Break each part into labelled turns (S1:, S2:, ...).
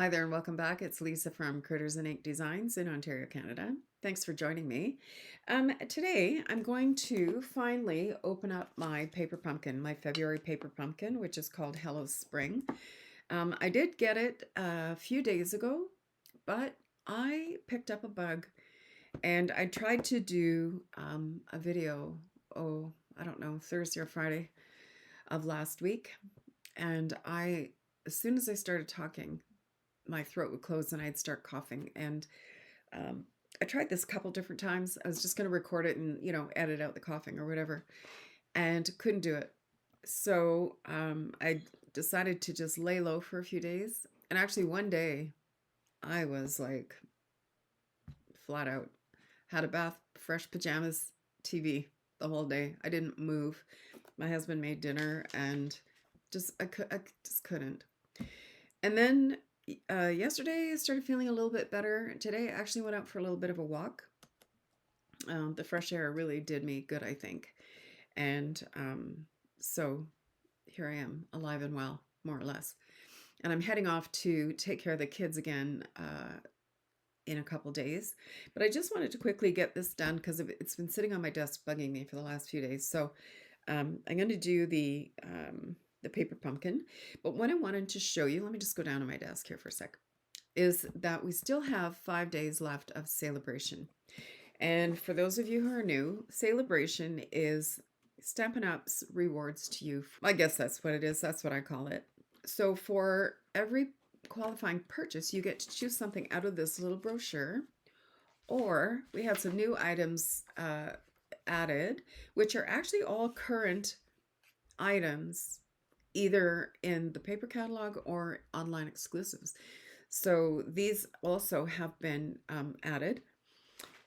S1: Hi there and welcome back. It's Lisa from Critters'n Ink Designs in Ontario, Canada. Thanks for joining me. Today I'm going to finally open up my paper pumpkin, my February paper pumpkin, which is called Hello Spring. I did get it a few days ago, but I picked up a bug and I tried to do a video, I don't know, Thursday or Friday of last week. And as soon as I started talking, my throat would close and I'd start coughing. And I tried this a couple different times. I was just going to record it and, edit out the coughing or whatever, and couldn't do it. So I decided to just lay low for a few days. And actually, one day I was like flat out, had a bath, fresh pajamas, TV the whole day. I didn't move. My husband made dinner and I just couldn't. And then yesterday I started feeling a little bit better. Today I actually went out for a little bit of a walk. The fresh air really did me good, I think. And so here I am, alive and well, more or less. And I'm heading off to take care of the kids again in a couple days. But I just wanted to quickly get this done because it's been sitting on my desk bugging me for the last few days. So I'm going to do the paper pumpkin. But what I wanted to show you, let me just go down to my desk here for a sec, is that we still have 5 days left of Sale-A-Bration. And for those of you who are new, Sale-A-Bration is Stampin' Up's rewards to you. I guess that's what it is. That's what I call it. So for every qualifying purchase, you get to choose something out of this little brochure, or we have some new items added, which are actually all current items, either in the paper catalog or online exclusives. So these also have been added.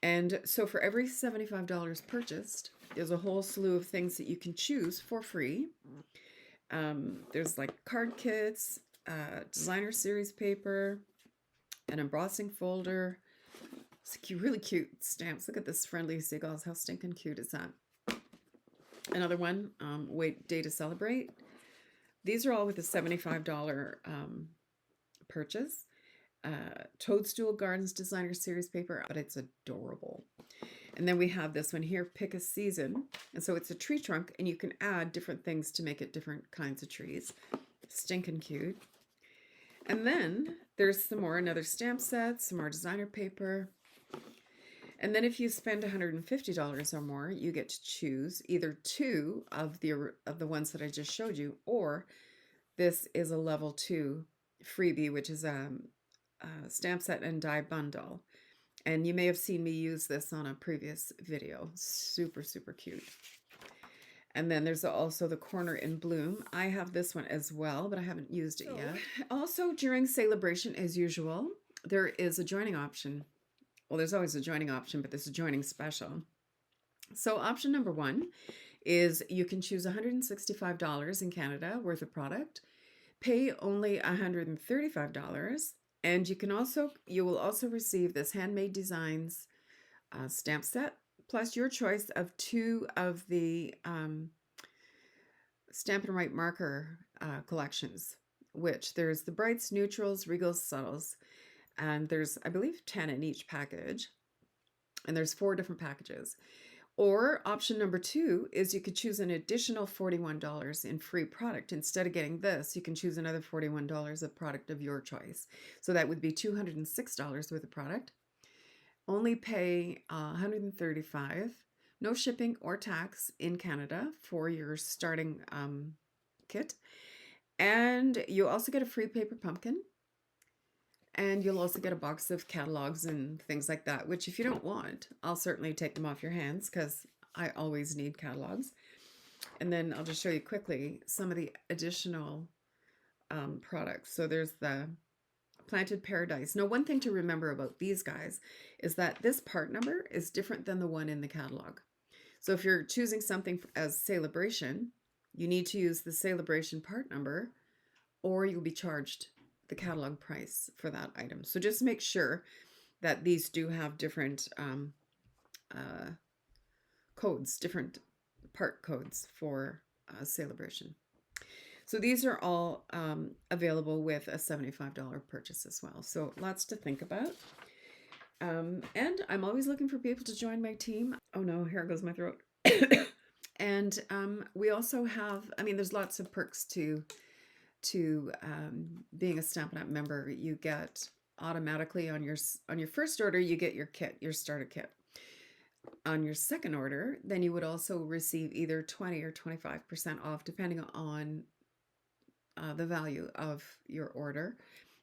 S1: And so for every $75 purchased, there's a whole slew of things that you can choose for free. There's like card kits, designer series paper, an embossing folder. It's really cute stamps. Look at this friendly seagulls. How stinking cute is that? Another one, wait, day to celebrate. These are all with a $75 purchase. Toadstool Gardens Designer Series paper, but it's adorable. And then we have this one here, Pick a Season. And so it's a tree trunk, and you can add different things to make it different kinds of trees. Stinking cute. And then there's some more, another stamp set, some more designer paper. And then if you spend $150 or more, you get to choose either two of the ones that I just showed you, or this is a level 2 freebie, which is a stamp set and die bundle. And you may have seen me use this on a previous video. Super, super cute. And then there's also the Corner in Bloom. I have this one as well, but I haven't used it yet. Also, during Sale-A-Bration, as usual, there is a joining option. Well, there's always a joining option, but there's a joining special. So option number 1 is you can choose $165 in Canada worth of product, pay only $135, and you will also receive this Handmade Designs stamp set, plus your choice of 2 of the Stampin' Write marker collections, which there's the Brights, Neutrals, Regals, Subtles, and there's, I believe, 10 in each package, and there's 4 different packages. Or option number 2 is you could choose an additional $41 in free product. Instead of getting this, you can choose another $41 of product of your choice. So that would be $206 worth of product. Only pay $135, no shipping or tax in Canada for your starting kit. And you also get a free paper pumpkin. And you'll also get a box of catalogs and things like that, which if you don't want, I'll certainly take them off your hands because I always need catalogs. And then I'll just show you quickly some of the additional products. So there's the Planted Paradise. Now, one thing to remember about these guys is that this part number is different than the one in the catalog. So if you're choosing something as Sale-A-Bration, you need to use the Sale-A-Bration part number, or you'll be charged the catalog price for that item. So just make sure that these do have different codes, different part codes for Sale-A-Bration. So these are all available with a $75 purchase as well. So lots to think about. And I'm always looking for people to join my team. Oh no, here goes my throat. And we also have, I mean, there's lots of perks to being a Stampin' Up! Member. You get automatically on your first order, you get your kit, your starter kit. On your second order, then you would also receive either 20 or 25% off, depending on the value of your order.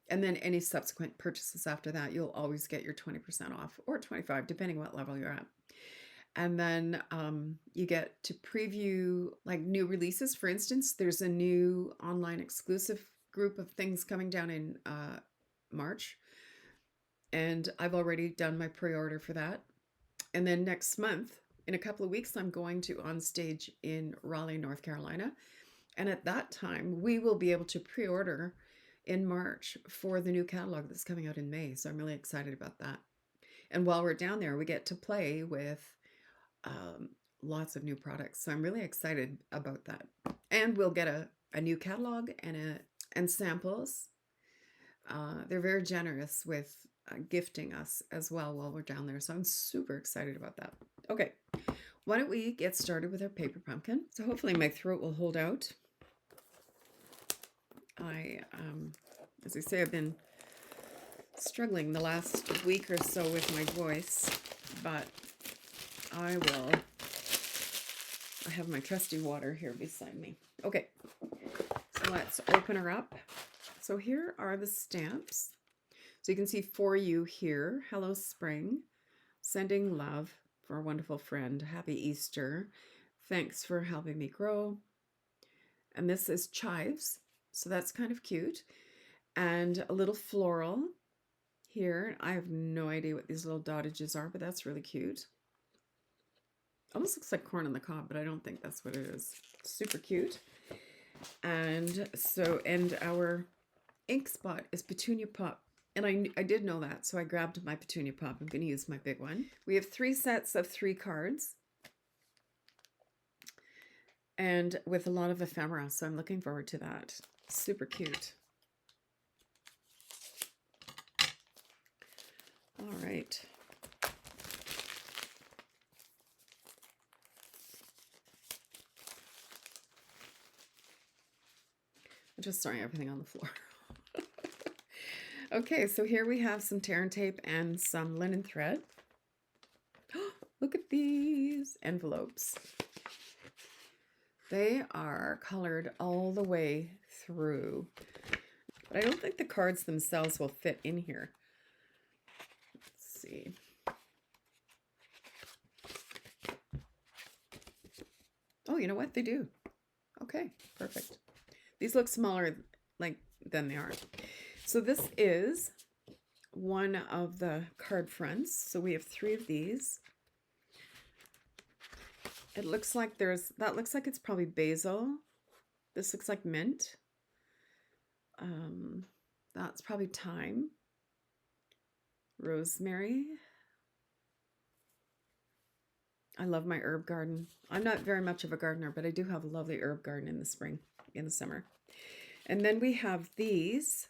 S1: And then any subsequent purchases after that, you'll always get your 20% off, or 25, depending what level you're at. And then you get to preview like new releases. For instance, there's a new online exclusive group of things coming down in March. And I've already done my pre-order for that. And then next month, in a couple of weeks, I'm going to on stage in Raleigh, North Carolina. And at that time, we will be able to pre-order in March for the new catalog that's coming out in May. So I'm really excited about that. And while we're down there, we get to play with lots of new products. So I'm really excited about that. And we'll get a new catalog and samples. They're very generous with gifting us as well while we're down there. So I'm super excited about that. Okay, why don't we get started with our paper pumpkin? So hopefully my throat will hold out. As I say, I've been struggling the last week or so with my voice, but I have my trusty water here beside me. Okay, so let's open her up. So here are the stamps. So you can see for you here, hello spring, sending love for a wonderful friend, happy Easter, thanks for helping me grow. And this is chives, so that's kind of cute. And a little floral here. I have no idea what these little dottages are, but that's really cute. Almost looks like corn on the cob, but I don't think that's what it is. Super cute. And so, and our ink spot is Petunia Pop. And I did know that, so I grabbed my Petunia Pop. I'm going to use my big one. We have 3 sets of 3 cards. And with a lot of ephemera, so I'm looking forward to that. Super cute. All right. I'm just throwing everything on the floor. Okay, so here we have some tear and tape and some linen thread. Look at these envelopes. They are colored all the way through, but I don't think the cards themselves will fit in here. Let's see. Oh, you know what? They do. Okay, perfect. These look smaller than they are. So this is one of the card fronts. So we have 3 of these. It looks like that looks like it's probably basil. This looks like mint. That's probably thyme. Rosemary. I love my herb garden. I'm not very much of a gardener, but I do have a lovely herb garden in the spring, in the summer. And then we have these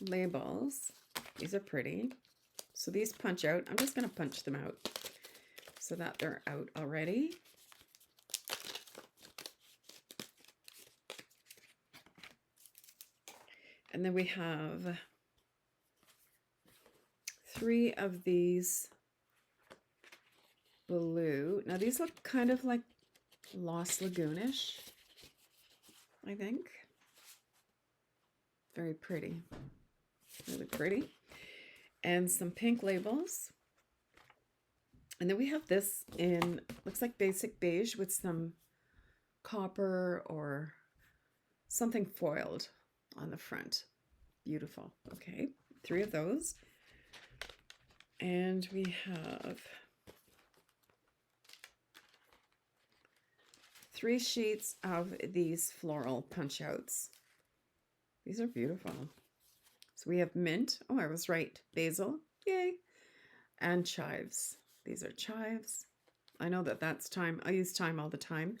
S1: labels. These are pretty. So these punch out. I'm just going to punch them out so that they're out already. And then we have 3 of these blue. Now these look kind of like Lost Lagoonish, I think. Very pretty. Really pretty. And some pink labels. And then we have this in, looks like basic beige with some copper or something foiled on the front. Beautiful. Okay, 3 of those. And we have 3 sheets of these floral punch outs. These are beautiful. So we have mint. Oh, I was right. Basil. Yay. And chives. These are chives. I know that that's thyme. I use thyme all the time.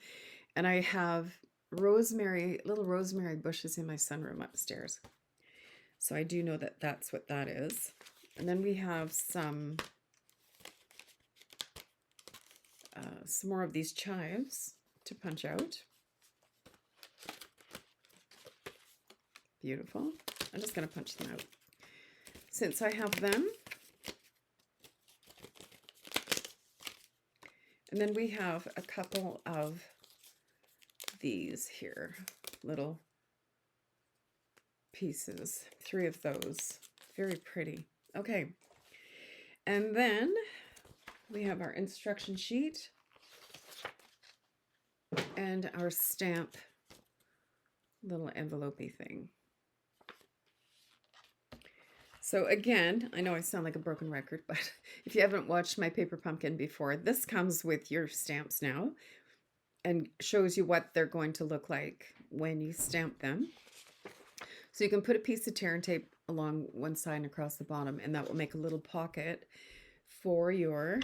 S1: And I have rosemary, little rosemary bushes in my sunroom upstairs. So I do know that that's what that is. And then we have some more of these chives to punch out. Beautiful. I'm just going to punch them out since I have them. And then we have a couple of these here, little pieces, 3 of those. Very pretty. Okay. And then we have our instruction sheet and our stamp little envelope-y thing. So again, I know I sound like a broken record, but if you haven't watched my paper pumpkin before, this comes with your stamps now and shows you what they're going to look like when you stamp them. So you can put a piece of tear and tape along one side and across the bottom, and that will make a little pocket for your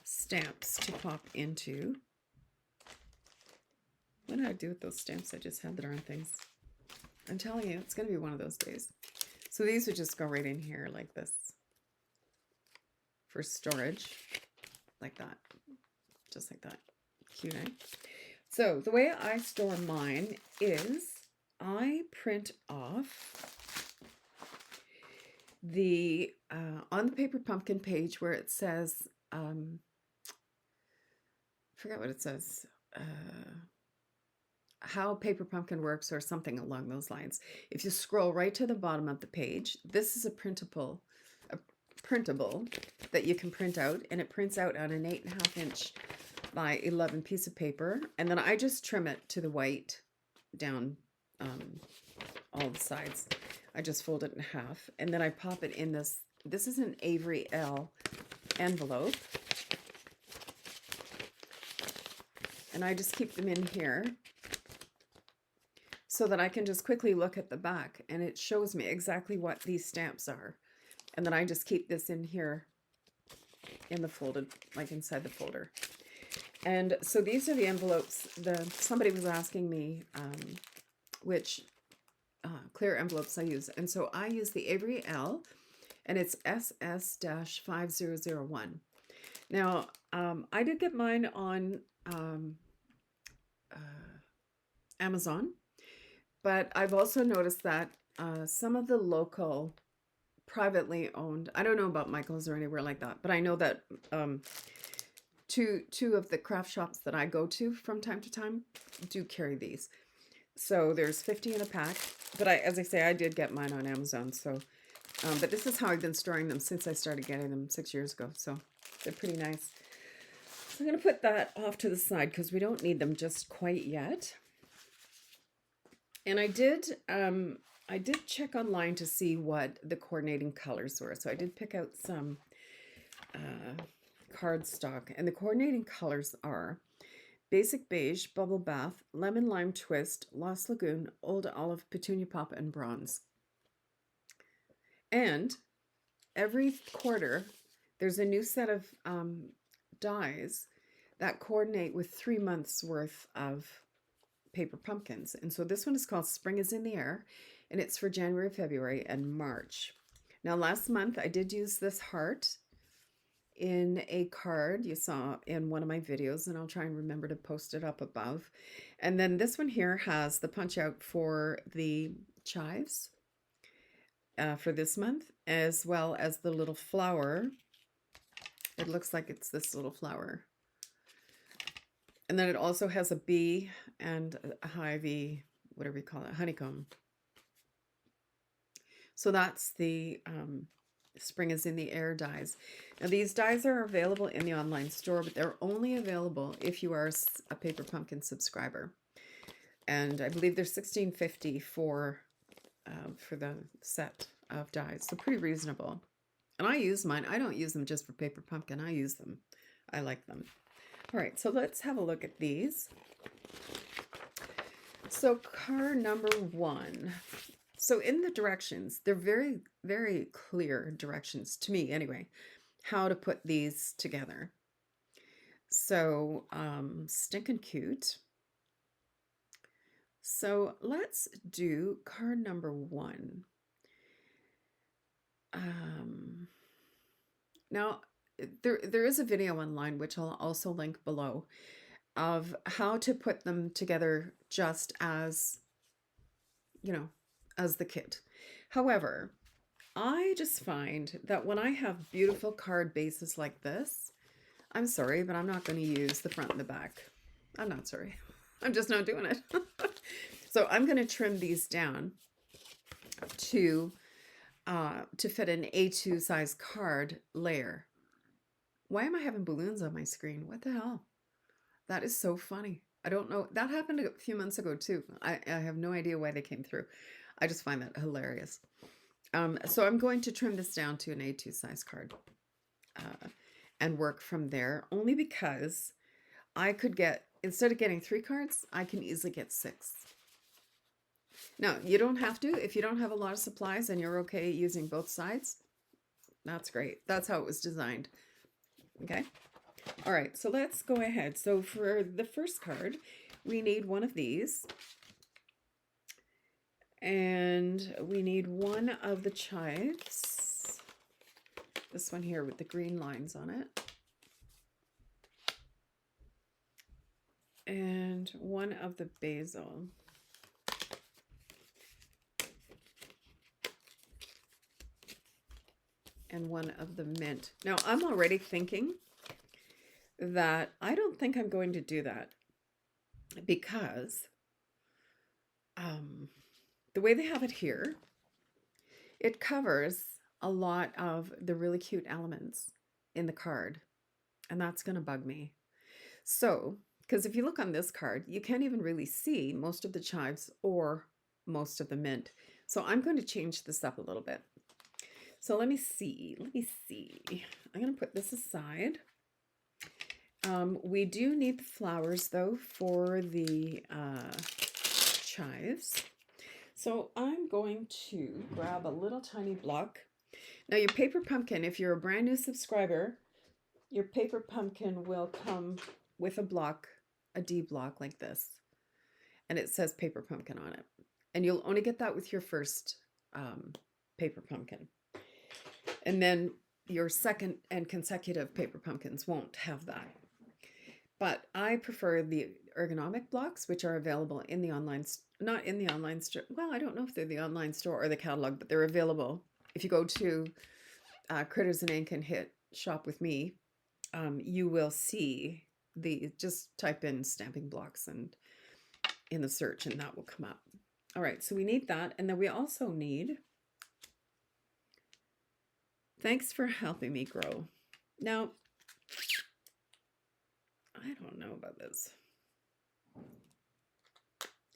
S1: stamps to pop into. What did I do with those stamps I just had that are on things? I'm telling you, it's going to be one of those days. So these would just go right in here like this for storage, like that, just like that. Cute, eh? So the way I store mine is I print off the, on the paper pumpkin page where it says, I forget what it says, how paper pumpkin works or something along those lines. If you scroll right to the bottom of the page, this is a printable that you can print out, and it prints out on an 8.5 inch by 11 piece of paper, and then I just trim it to the white down all the sides. I just fold it in half, and then I pop it in this. This is an Avery L envelope, and I just keep them in here so that I can just quickly look at the back, and it shows me exactly what these stamps are. And then I just keep this in here in the folded, like inside the folder. And so these are the envelopes. Somebody was asking me which clear envelopes I use. And so I use the Avery L, and it's SS-5001. Now, I did get mine on Amazon, but I've also noticed that some of the local privately owned, I don't know about Michael's or anywhere like that, but I know that two of the craft shops that I go to from time to time do carry these. So there's 50 in a pack, but as I say, I did get mine on Amazon. So, but this is how I've been storing them since I started getting them 6 years ago. So they're pretty nice. So I'm going to put that off to the side because we don't need them just quite yet. And I did check online to see what the coordinating colors were. So I did pick out some cardstock, and the coordinating colors are Basic Beige, Bubble Bath, Lemon Lime Twist, Lost Lagoon, Old Olive, Petunia Pop, and Bronze. And every quarter, there's a new set of dies that coordinate with 3 months worth of paper pumpkins. And so this one is called Spring is in the Air, and it's for January, February, and March. Now last month I did use this heart in a card you saw in one of my videos, and I'll try and remember to post it up above. And then this one here has the punch out for the chives for this month, as well as the little flower. It looks like it's this little flower. And then it also has a bee and a hivey, whatever you call it, honeycomb. So that's the Spring is in the Air dies. Now these dies are available in the online store, but they're only available if you are a Paper Pumpkin subscriber. And I believe they're $16.50 for the set of dies. So pretty reasonable. And I use mine. I don't use them just for Paper Pumpkin. I use them. I like them. All right, so let's have a look at these. So card number 1. So in the directions, they're very, very clear directions to me anyway, how to put these together. So stinking cute. So let's do card number 1. Now, there is a video online, which I'll also link below, of how to put them together just as, you know, as the kit. However, I just find that when I have beautiful card bases like this, I'm sorry, but I'm not going to use the front and the back. I'm not sorry. I'm just not doing it. So I'm going to trim these down to fit an A2 size card layer. Why am I having balloons on my screen? What the hell? That is so funny. I don't know. That happened a few months ago too. I have no idea why they came through. I just find that hilarious. So I'm going to trim this down to an A2 size card and work from there, only because I could get, instead of getting 3 cards, I can easily get 6. Now, you don't have to. If you don't have a lot of supplies and you're okay using both sides, that's great. That's how it was designed. Okay. All right. So let's go ahead. So for the first card, we need one of these. And we need one of the chives. This one here with the green lines on it. And one of the basil. And one of the mint. Now, I'm already thinking that I don't think I'm going to do that because the way they have it here, it covers a lot of the really cute elements in the card, and that's going to bug me. So, because if you look on this card, you can't even really see most of the chives or most of the mint. So I'm going to change this up a little bit. So let me see. I'm going to put this aside. We do need the flowers though for the chives. So I'm going to grab a little tiny block. Now your paper pumpkin, if you're a brand new subscriber, your paper pumpkin will come with a block, a D block like this. And it says paper pumpkin on it. And you'll only get that with your first paper pumpkin. And then your second and consecutive paper pumpkins won't have that. But I prefer the ergonomic blocks, which are available in the online, not in the online store. Well, I don't know if they're the online store or the catalog, but they're available. If you go to Critters'n Ink and hit shop with me, you will see just type in stamping blocks and in the search and that will come up. All right, so we need that. And then we also need, thanks for helping me grow. Now, I don't know about this.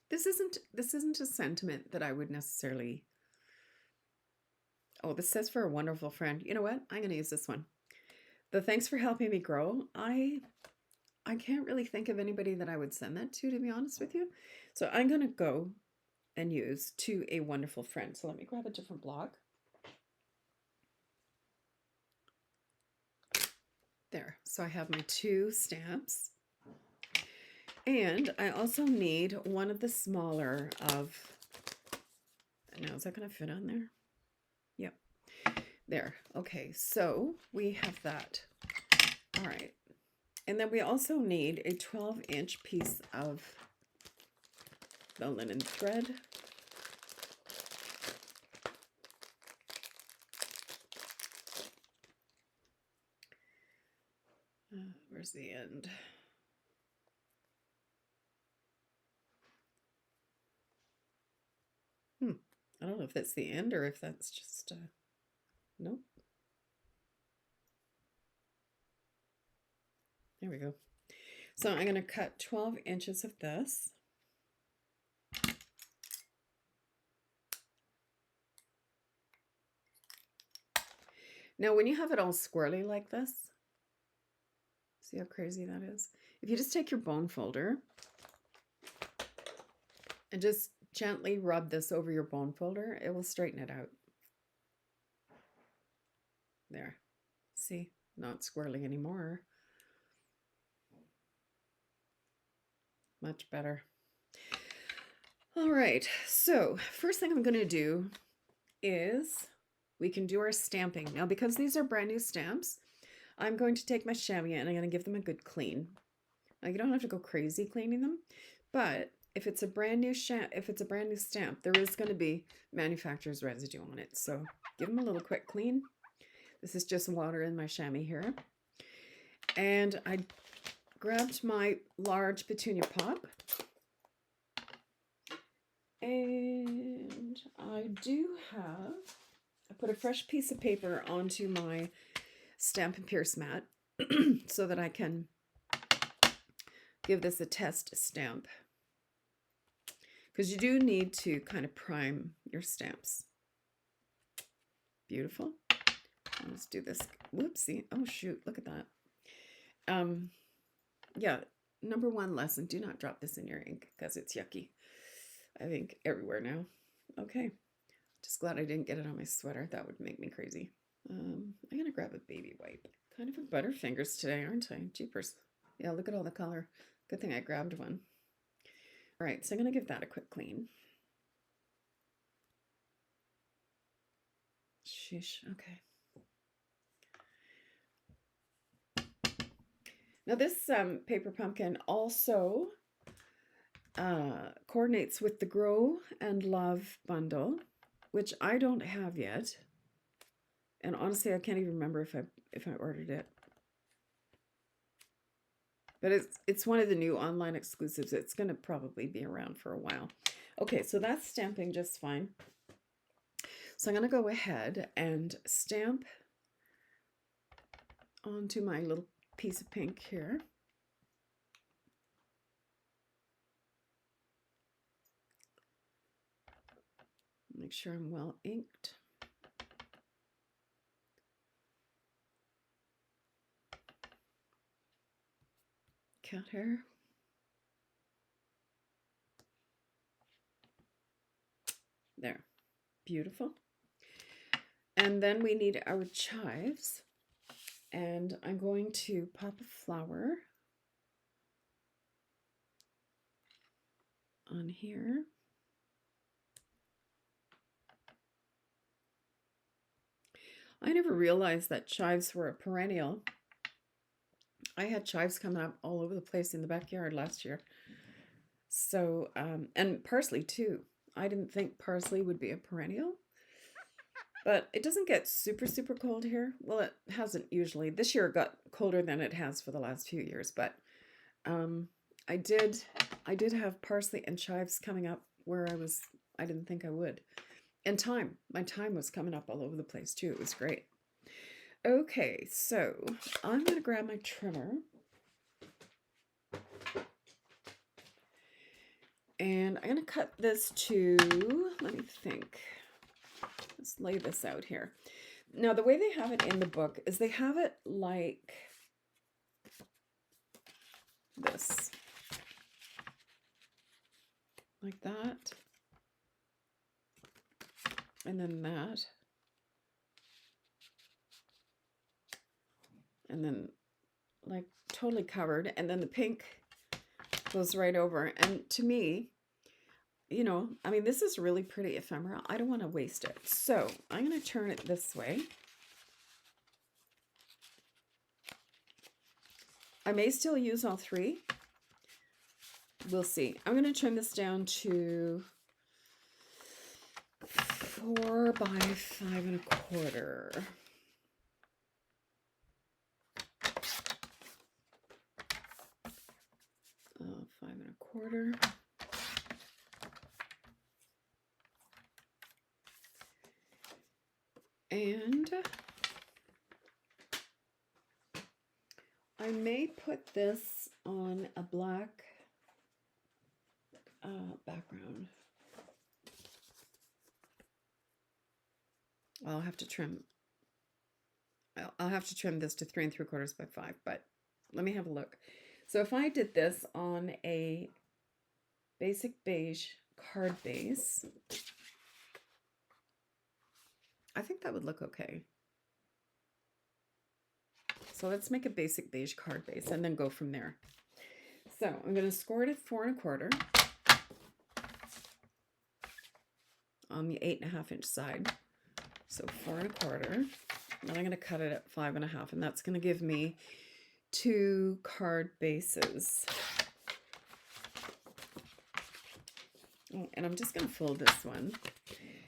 S1: This isn't a sentiment that I would necessarily. Oh, this says for a wonderful friend. You know what? I'm going to use this one. The thanks for helping me grow. I can't really think of anybody that I would send that to be honest with you. So I'm going to go and use to a wonderful friend. So let me grab a different block. There. So I have my 2 stamps. And I also need one of the smaller of, now is that going to fit on there? Yep. There. Okay, so we have that. All right. And then we also need a 12-inch piece of the linen thread. Where's the end? I don't know if that's the end or if that's just, nope. There we go. So I'm going to cut 12 inches of this. Now, when you have it all squirrely like this, see how crazy that is? If you just take your bone folder and just gently rub this over your bone folder, it will straighten it out. There. See? Not squirrely anymore. Much better. All right, so first thing I'm going to do is we can do our stamping. Now, because these are brand new stamps, I'm going to take my chamois and I'm going to give them a good clean. Now, you don't have to go crazy cleaning them, but if it's a brand new stamp, there is going to be manufacturer's residue on it. So give them a little quick clean. This is just water in my chamois here. And I grabbed my large petunia pop. And I put a fresh piece of paper onto my Stampin' Pierce mat so that I can give this a test stamp. Because you do need to kind of prime your stamps. Beautiful. Let's do this. Whoopsie. Oh, shoot. Look at that. Yeah, number 1 lesson. Do not drop this in your ink because it's yucky. I think everywhere now. Okay. Just glad I didn't get it on my sweater. That would make me crazy. I'm going to grab a baby wipe. Kind of a butterfingers today, aren't I? Jeepers. Yeah, look at all the color. Good thing I grabbed one. All right, so I'm going to give that a quick clean. Sheesh, okay. Now this paper pumpkin also coordinates with the Grow and Love bundle, which I don't have yet. And honestly, I can't even remember if I ordered it. But it's one of the new online exclusives. It's going to probably be around for a while. Okay, so that's stamping just fine. So I'm going to go ahead and stamp onto my little piece of pink here. Make sure I'm well inked. Cat hair. There. Beautiful. And then we need our chives. And I'm going to pop a flower on here. I never realized that chives were a perennial. I had chives coming up all over the place in the backyard last year. So, and parsley too. I didn't think parsley would be a perennial, but it doesn't get super, super cold here. Well, it hasn't usually. This year it got colder than it has for the last few years, but I did have parsley and chives coming up where I didn't think I would. And my thyme was coming up all over the place too. It was great. Okay, so I'm going to grab my trimmer. And I'm going to cut this to, let me think. Let's lay this out here. Now, the way they have it in the book is they have it like this. Like that. And then that. And then like totally covered. And then the pink goes right over. And to me, you know, I mean, this is really pretty ephemera. I don't want to waste it. So I'm going to turn it this way. I may still use all 3. We'll see. I'm going to trim this down to 4 by 5 1/4. Oh, 5 1/4. And I may put this on a black background. I'll have to trim. I'll have to trim this to 3 3/4 by 5, but let me have a look. So if I did this on a basic beige card base, I think that would look okay. So let's make a basic beige card base and then go from there. So I'm going to score it at 4 1/4. on the 8.5 inch side. So 4 1/4. And I'm going to cut it at 5 1/2, and that's going to give me 2 card bases. Oh, and I'm just going to fold this one.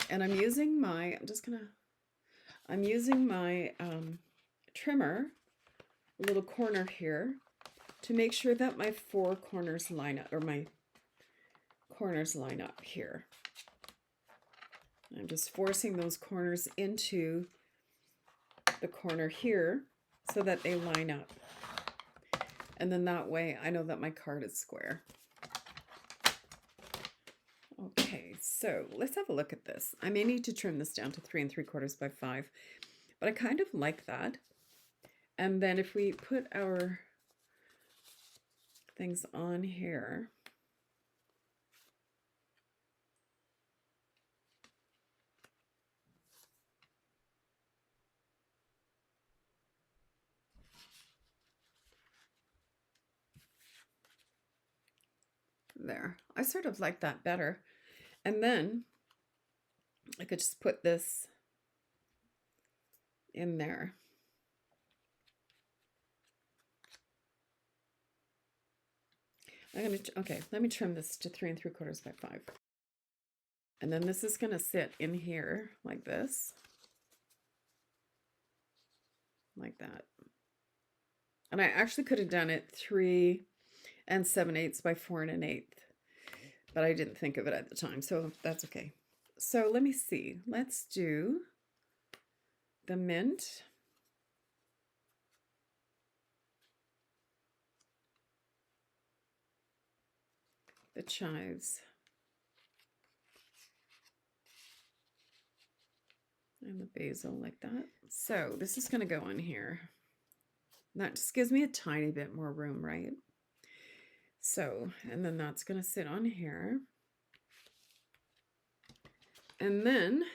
S1: And I'm using my, trimmer, a little corner here, to make sure that my 4 corners line up, or my corners line up here. I'm just forcing those corners into the corner here so that they line up. And then that way I know that my card is square. Okay, so let's have a look at this. I may need to trim this down to 3 3/4 by 5, but I kind of like that. And then if we put our things on here, there, I sort of like that better. And then I could just put this in there. Okay, let me trim this to 3 3/4 by 5. And then this is going to sit in here like this. Like that. And I actually could have done it 3 7/8 by 4 1/8, but I didn't think of it at the time, so that's okay. So let me see. Let's do the mint. The chives. And the basil like that. So this is going to go in here. That just gives me a tiny bit more room, right? So, and then that's going to sit on here. And then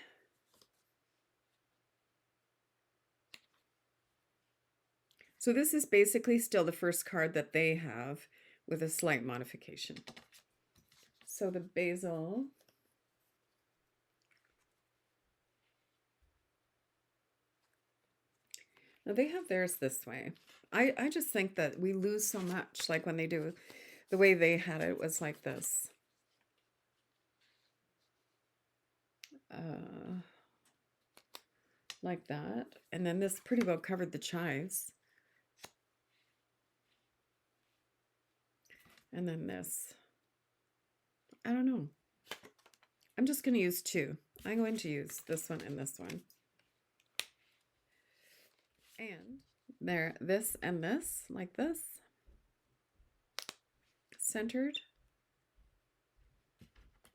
S1: so this is basically still the first card that they have with a slight modification. So the basil, now they have theirs this way. I just think that we lose so much, like when they do, the way they had it was like this. Like that. And then this pretty well covered the chives. And then this. I don't know. I'm just going to use 2. I'm going to use this one and this one. And there, this and this, like this. Centered.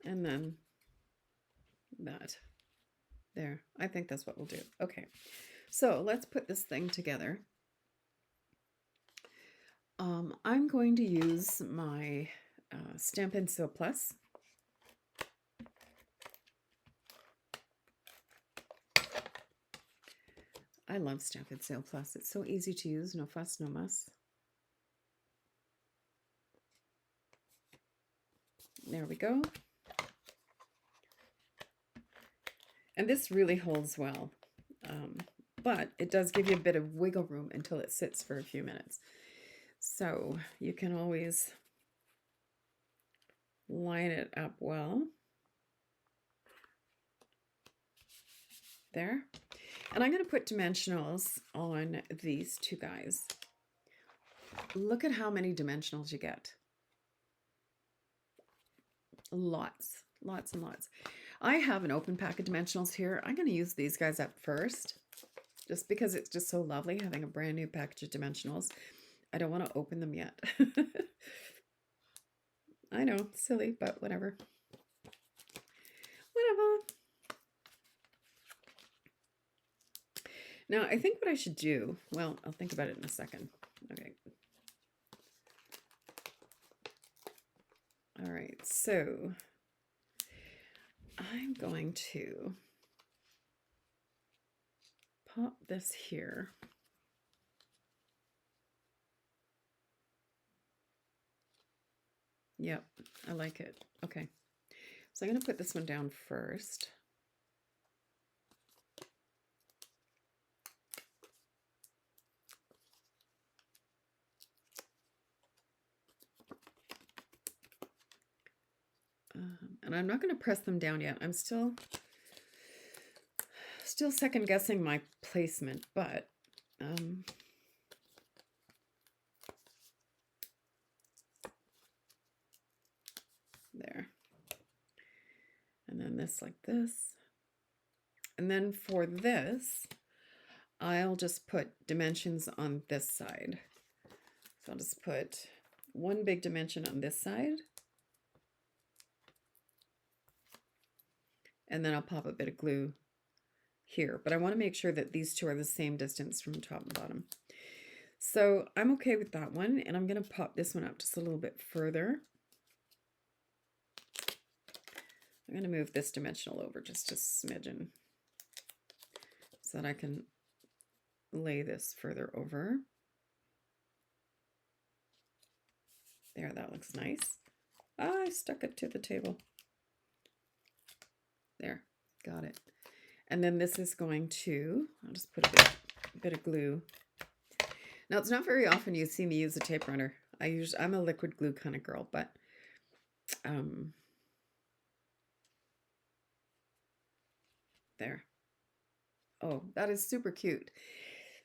S1: And then that. There. I think that's what we'll do. Okay. So let's put this thing together. I'm going to use my Stampin' Sale Plus. I love Stampin' Sale Plus. It's so easy to use, no fuss, no muss. There we go. And this really holds well, but it does give you a bit of wiggle room until it sits for a few minutes. So you can always line it up well. There. And I'm going to put dimensionals on these 2 guys. Look at how many dimensionals you get. Lots, lots and lots. I have an open pack of dimensionals here. I'm going to use these guys up first, just because it's just so lovely having a brand new package of dimensionals. I don't want to open them yet. I know, silly, but whatever. Whatever. Now, I think what I should do, well, I'll think about it in a second. Okay. All right, so I'm going to pop this here. Yep, I like it. Okay, so I'm going to put this one down first. And I'm not going to press them down yet. I'm still second guessing my placement, but there. And then this like this. And then for this, I'll just put dimensions on this side. So I'll just put one big dimension on this side. And then I'll pop a bit of glue here. But I want to make sure that these two are the same distance from top and bottom. So I'm okay with that one. And I'm going to pop this one up just a little bit further. I'm going to move this dimensional over just a smidgen so that I can lay this further over. There, that looks nice. I stuck it to the table. There, got it. And then this is going to, I'll just put a bit of glue. Now, it's not very often you see me use a tape runner. I'm a liquid glue kind of girl, but there. Oh, that is super cute.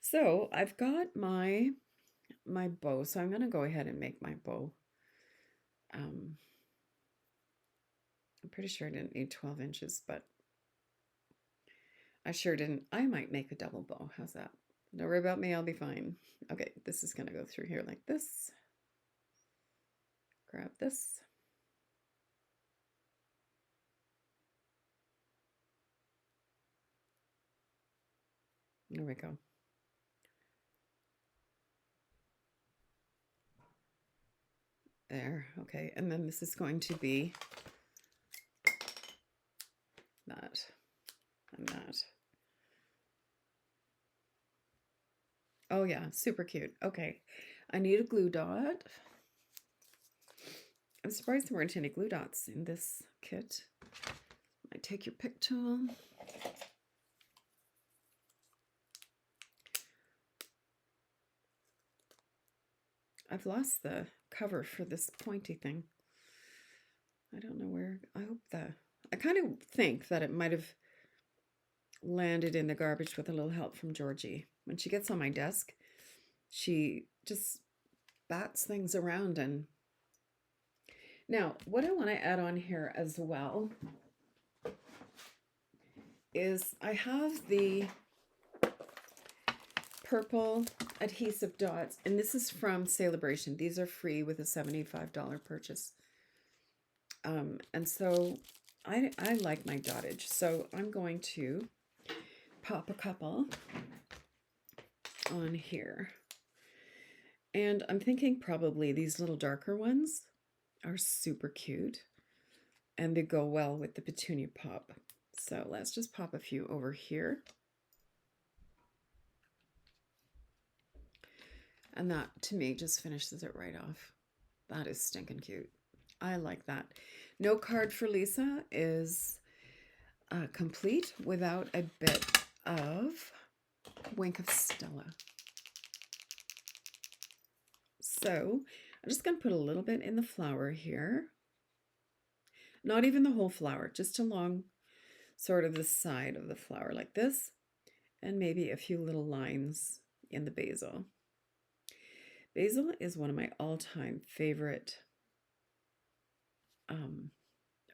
S1: So I've got my bow, so I'm going to go ahead and make my bow. I'm pretty sure I didn't need 12 inches, but I sure didn't. I might make a double bow. How's that? Don't worry about me. I'll be fine. Okay, this is going to go through here like this. Grab this. There we go. There, okay, and then this is going to be that and that. Oh yeah, super cute. Okay, I need a glue dot. I'm surprised there weren't any glue dots in this kit. I take your pick tool. I've lost the cover for this pointy thing. I don't know where. I hope that. I kind of think that it might have landed in the garbage with a little help from Georgie. When she gets on my desk, she just bats things around. And now, what I want to add on here as well is I have the purple adhesive dots, and this is from Sale-A-Bration. These are free with a $75 purchase. And so I like my dottage, so I'm going to pop a couple on here. And I'm thinking probably these little darker ones are super cute, and they go well with the petunia pop. So let's just pop a few over here. And that, to me, just finishes it right off. That is stinking cute. I like that. No card for Lisa is complete without a bit of Wink of Stella. So I'm just going to put a little bit in the flower here. Not even the whole flower, just along sort of the side of the flower like this. And maybe a few little lines in the basil. Basil is one of my all-time favorite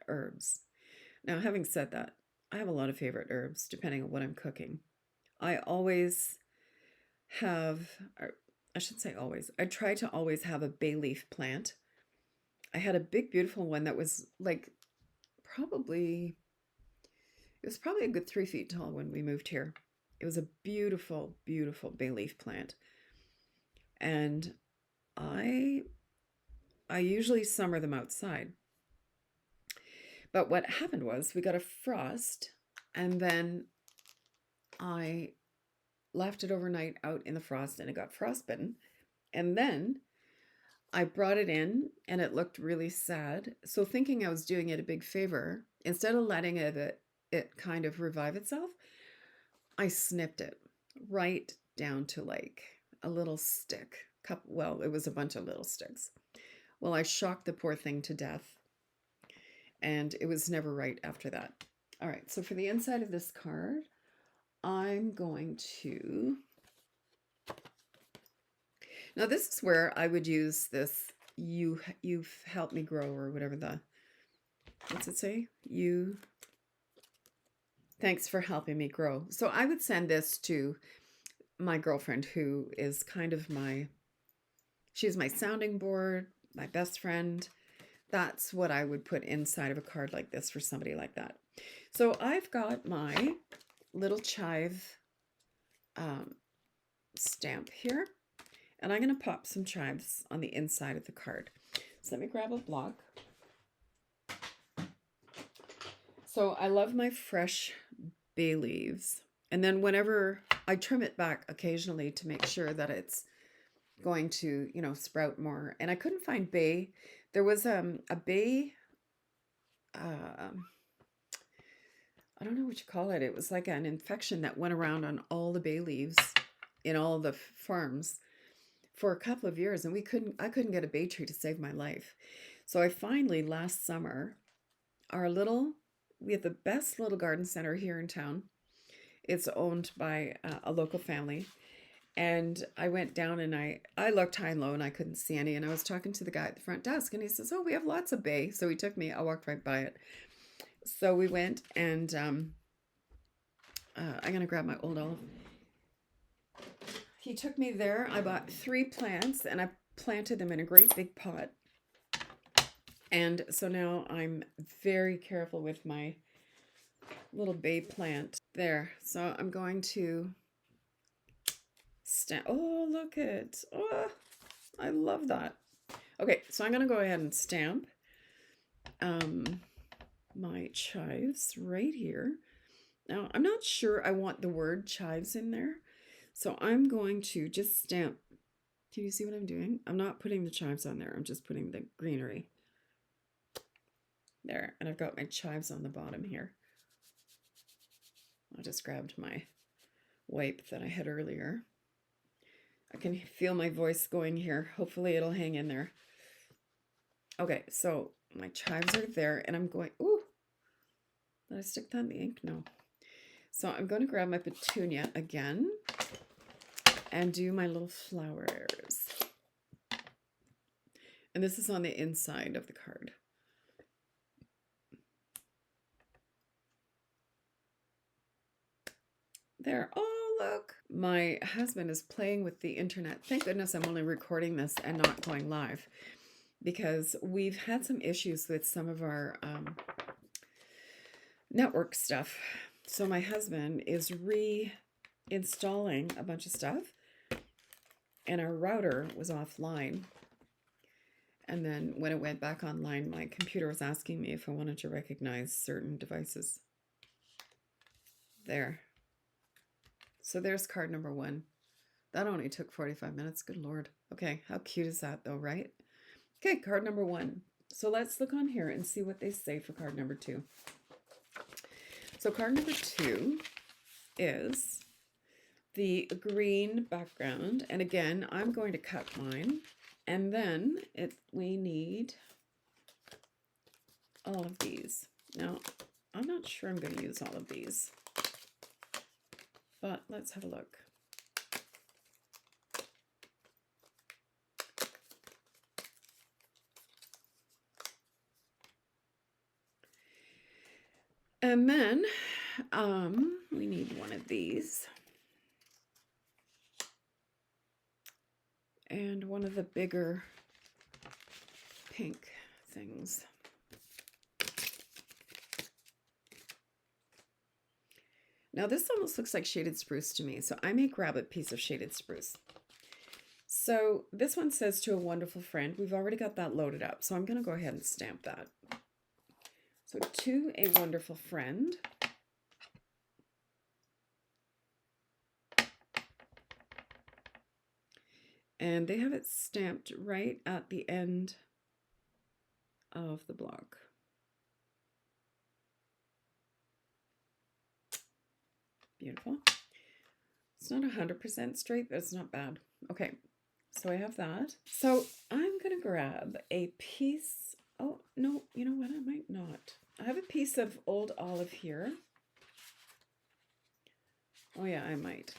S1: herbs. Now, having said that, I have a lot of favorite herbs depending on what I'm cooking. I always have, or I should say always, I try to always have a bay leaf plant. I had a big, beautiful one that was like it was probably a good 3 feet tall when we moved here. It was a beautiful, beautiful bay leaf plant. And I usually summer them outside. But what happened was we got a frost, and then I left it overnight out in the frost, and it got frostbitten. And then I brought it in, and it looked really sad. So thinking I was doing it a big favor, instead of letting it kind of revive itself, I snipped it right down to like a little stick. Well, it was a bunch of little sticks. Well, I shocked the poor thing to death. and it was never right after that. All right, so for the inside of this card, I'm going to... Now this is where I would use this you've helped me grow, or whatever the... What's it say? Thanks for helping me grow. So I would send this to my girlfriend, who is kind of she's my sounding board, my best friend. That's what I would put inside of a card like this for somebody like that. So I've got my little chive stamp here, and I'm going to pop some chives on the inside of the card. So let me grab a block. So I love my fresh bay leaves, and then whenever I trim it back occasionally to make sure that it's going to, you know, sprout more. And I couldn't find bay. There was a bay, I don't know what you call it. It was like an infection that went around on all the bay leaves in all the farms for a couple of years, and I couldn't get a bay tree to save my life. So I finally, last summer, we have the best little garden center here in town. It's owned by a local family. And I went down and I looked high and low and I couldn't see any. And I was talking to the guy at the front desk and he says, "Oh, we have lots of bay." So he took me, I walked right by it. So we went, and I'm going to grab my old olive. He took me there. I bought 3 plants and I planted them in a great big pot. And so now I'm very careful with my little bay plant there. So I'm going to stamp. Oh, look it. Oh, I love that. Okay, so I'm going to go ahead and stamp my chives right here. Now, I'm not sure I want the word chives in there, so I'm going to just stamp. Can you see what I'm doing? I'm not putting the chives on there. I'm just putting the greenery there, and I've got my chives on the bottom here. I just grabbed my wipe that I had earlier. I can feel my voice going here. Hopefully it'll hang in there. Okay, so my chives are there, and I'm going... Ooh! Did I stick that in the ink? No. So I'm going to grab my petunia again and do my little flowers. And this is on the inside of the card. There. Oh, look. My husband is playing with the internet. Thank goodness I'm only recording this and not going live, because we've had some issues with some of our network stuff. So my husband is reinstalling a bunch of stuff, and our router was offline. And then when it went back online, my computer was asking me if I wanted to recognize certain devices. There. So there's card number 1. That only took 45 minutes. Good Lord. Okay, how cute is that though, right? Okay, card number 1. So let's look on here and see what they say for card number 2. So card number 2 is the green background. And again, I'm going to cut mine. And then we need all of these. Now, I'm not sure I'm going to use all of these, but let's have a look. And then we need one of these. And one of the bigger pink things. Now this almost looks like shaded spruce to me, so I may grab a piece of shaded spruce. So this one says, "To a wonderful friend." We've already got that loaded up, so I'm going to go ahead and stamp that. So, "To a wonderful friend." And they have it stamped right at the end of the block. Beautiful. It's not 100% straight, but it's not bad. Okay, so I have that. So I'm going to grab a piece Oh, no, you know what? I might not. I have a piece of old olive here. Oh yeah, I might.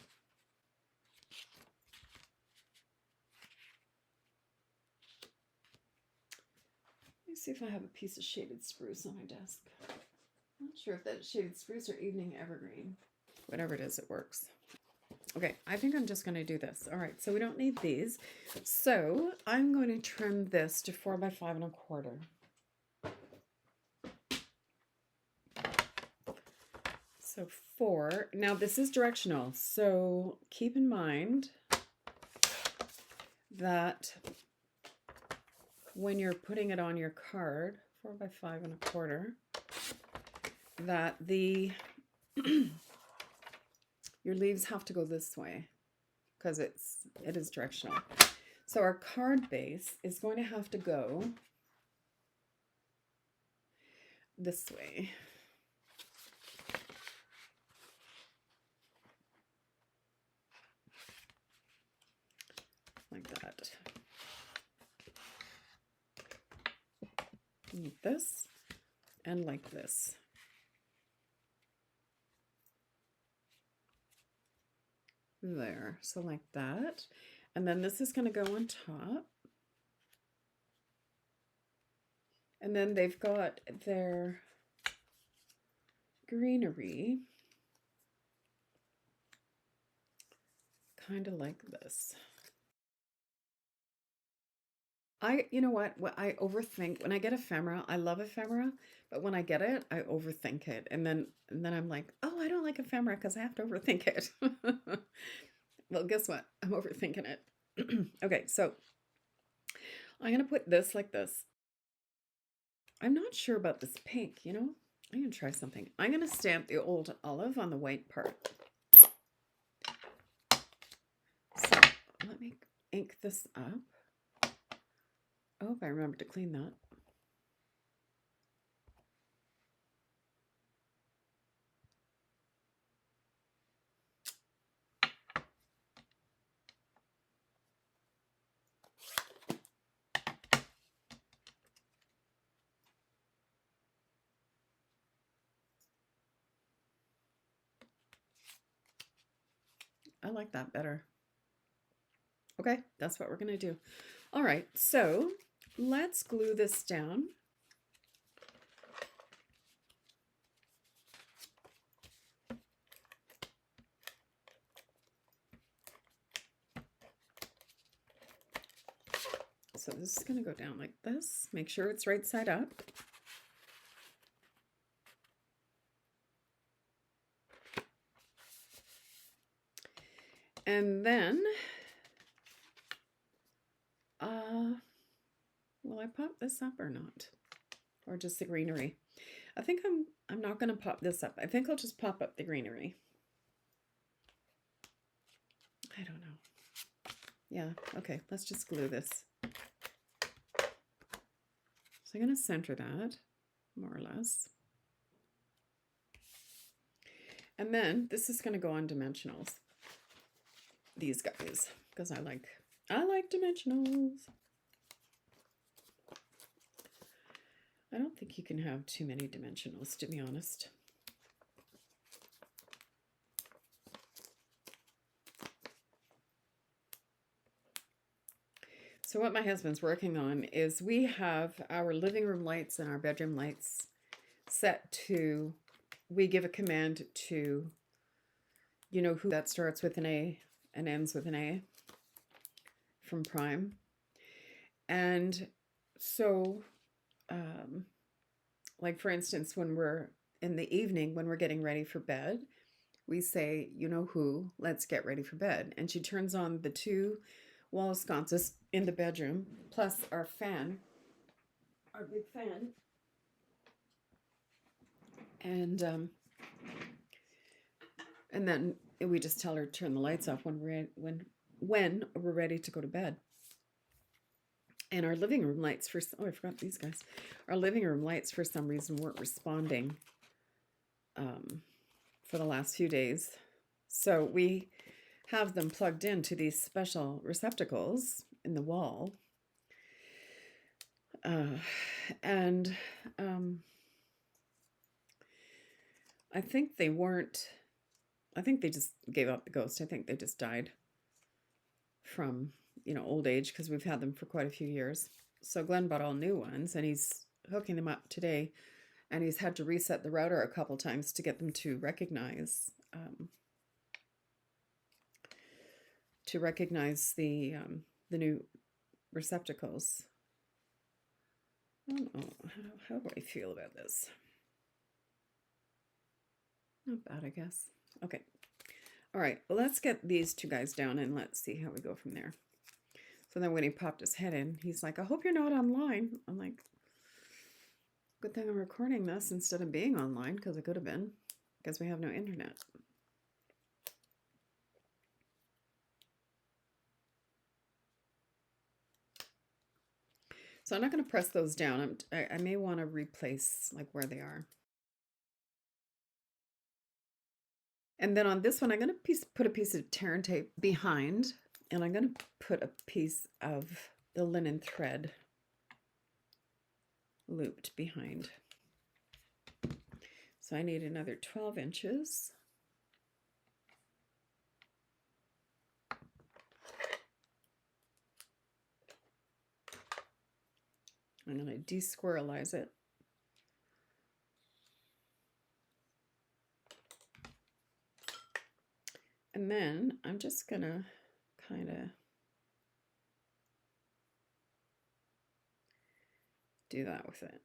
S1: Let me see if I have a piece of shaded spruce on my desk. I'm not sure if that's shaded spruce or evening evergreen. Whatever it is, it works. Okay, I think I'm just going to do this. All right, so we don't need these. So I'm going to trim this to 4 by 5 1/4. So 4. Now this is directional, so keep in mind that when you're putting it on your card, 4 by 5 1/4, that the your leaves have to go this way because it is directional. So our card base is going to have to go this way. Like that. Like this and like this. There, so like that. And then this is going to go on top. And then they've got their greenery kind of like this. You know what, I overthink when I get ephemera. I love ephemera, but when I get it, I overthink it. And then I'm like, oh, I don't like ephemera because I have to overthink it. Well, guess what? I'm overthinking it. Okay, so I'm going to put this like this. I'm not sure about this pink, you know? I'm going to try something. I'm going to stamp the old olive on the white part. So let me ink this up. I hope I remember to clean that. I like that better. Okay, that's what we're going to do. All right, so let's glue this down. So this is going to go down like this. Make sure it's right side up. And then, will I pop this up or not? Or just the greenery? I think I'm not going to pop this up. I think I'll just pop up the greenery. I don't know. Yeah, okay, let's just glue this. So I'm going to center that, more or less. And then this is going to go on dimensionals. These guys, because I like dimensionals. I don't think you can have too many dimensionals, to be honest. So what my husband's working on is we have our living room lights and our bedroom lights set to, we give a command to, you know who that starts with an A and ends with an A, from Prime. And so, like for instance, when we're in the evening, when we're getting ready for bed, we say, you know who, let's get ready for bed. And she turns on the 2 wall sconces in the bedroom, plus our fan, our big fan. And then we just tell her to turn the lights off when we're ready to go to bed. And our living room lights, I forgot these guys. Our living room lights, for some reason, weren't responding for the last few days. So we have them plugged into these special receptacles in the wall. And I think they weren't, I think they just gave up the ghost. I think they just died from, old age, because we've had them for quite a few years. So Glenn bought all new ones, and he's hooking them up today, and he's had to reset the router a couple times to get them to recognize the new receptacles. I don't know, how do I feel about this? Not bad, I guess. Okay. All right, well, let's get these two guys down and let's see how we go from there. So then when he popped his head in, he's like, I hope you're not online. I'm like, good thing I'm recording this instead of being online, because it could have been, because we have no internet. So I'm not going to press those down. I may want to replace like where they are. And then on this one, I'm going to put a piece of tear and tape behind, and I'm going to put a piece of the linen thread looped behind. So I need another 12 inches. I'm going to de-squirrelize it. And then I'm just going to kind of do that with it.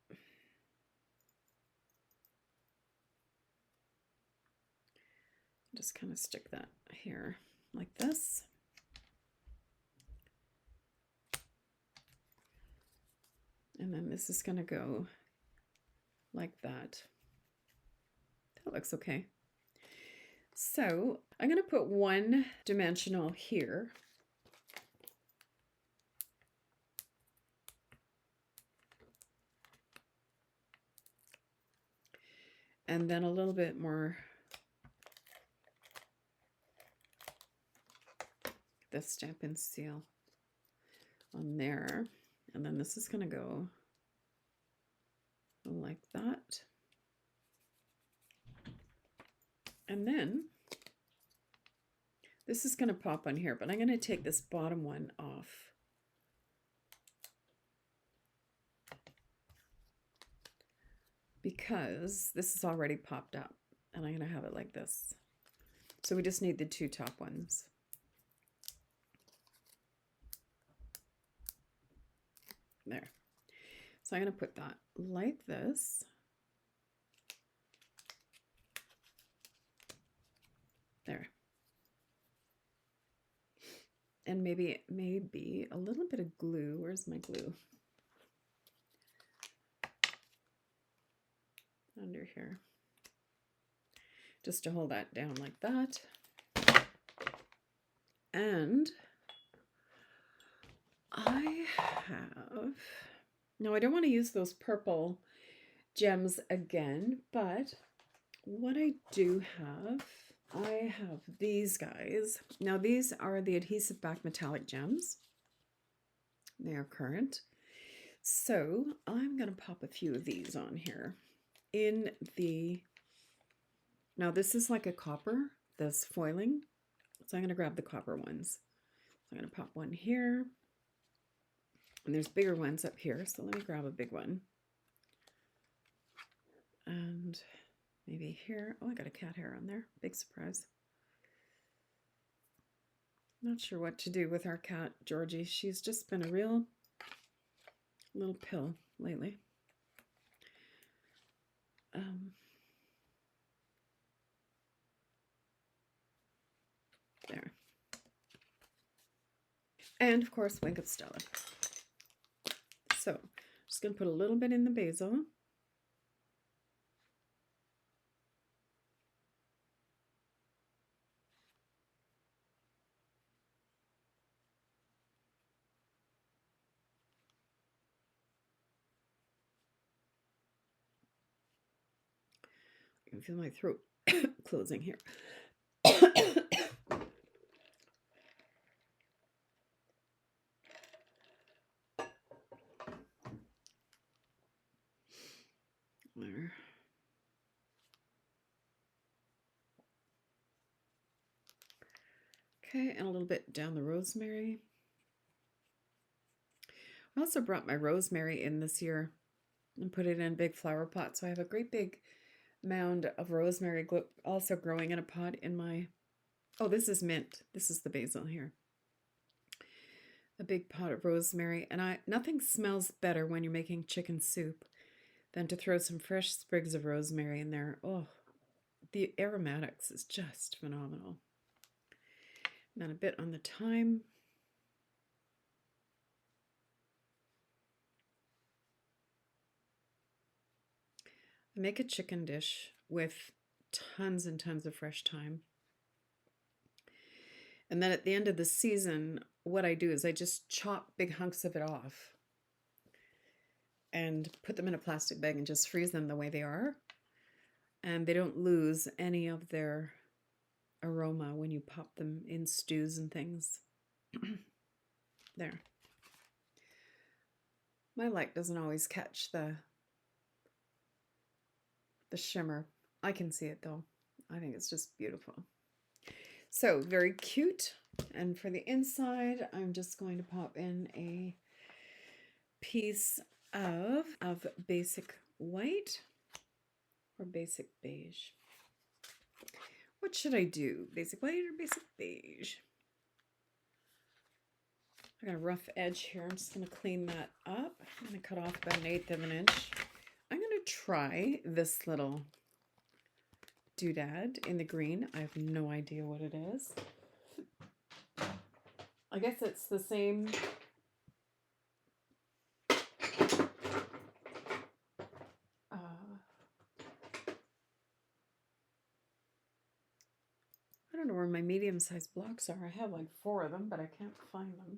S1: Just kind of stick that here like this. And then this is going to go like that. That looks okay. So I'm going to put one dimensional here. And then a little bit more the Stampin' seal on there. And then this is going to go like that. And then this is going to pop on here, but I'm going to take this bottom one off. Because this is already popped up, and I'm going to have it like this. So we just need the two top ones. There. So I'm going to put that like this. There. And maybe a little bit of glue. Where's my glue? Under here. Just to hold that down like that. And I have, no, I don't want to use those purple gems again, but what I do have, I have these guys. Now these are the adhesive back metallic gems. They are current. So I'm going to pop a few of these on here in the, now this is like a copper, this foiling. So I'm going to grab the copper ones. So I'm going to pop one here. And there's bigger ones up here. So let me grab a big one. And maybe here. Oh, I got a cat hair on there. Big surprise. Not sure what to do with our cat, Georgie. She's just been a real little pill lately. There. And of course, Wink of Stella. So I'm just going to put a little bit in the basil. I can feel my throat closing here. Okay, and a little bit down the rosemary. I also brought my rosemary in this year and put it in a big flower pot. So I have a great big mound of rosemary also growing in a pot in my, oh, this is mint. This is the basil here. A big pot of rosemary. And nothing smells better when you're making chicken soup than to throw some fresh sprigs of rosemary in there. Oh, the aromatics is just phenomenal. And then a bit on the thyme. I make a chicken dish with tons and tons of fresh thyme. And then at the end of the season, what I do is I just chop big hunks of it off and put them in a plastic bag and just freeze them the way they are. And they don't lose any of their aroma when you pop them in stews and things. There. My light doesn't always catch the shimmer. I can see it though. I think it's just beautiful. So very cute. And for the inside, I'm just going to pop in a piece of basic white or basic beige. What should I do? Basic white or basic beige? I got a rough edge here. I'm just going to clean that up. I'm going to cut off about 1/8 of an inch. I'm going to try this little doodad in the green. I have no idea what it is. I guess it's the same. I don't know where my medium-sized blocks are. I have like 4 of them, but I can't find them.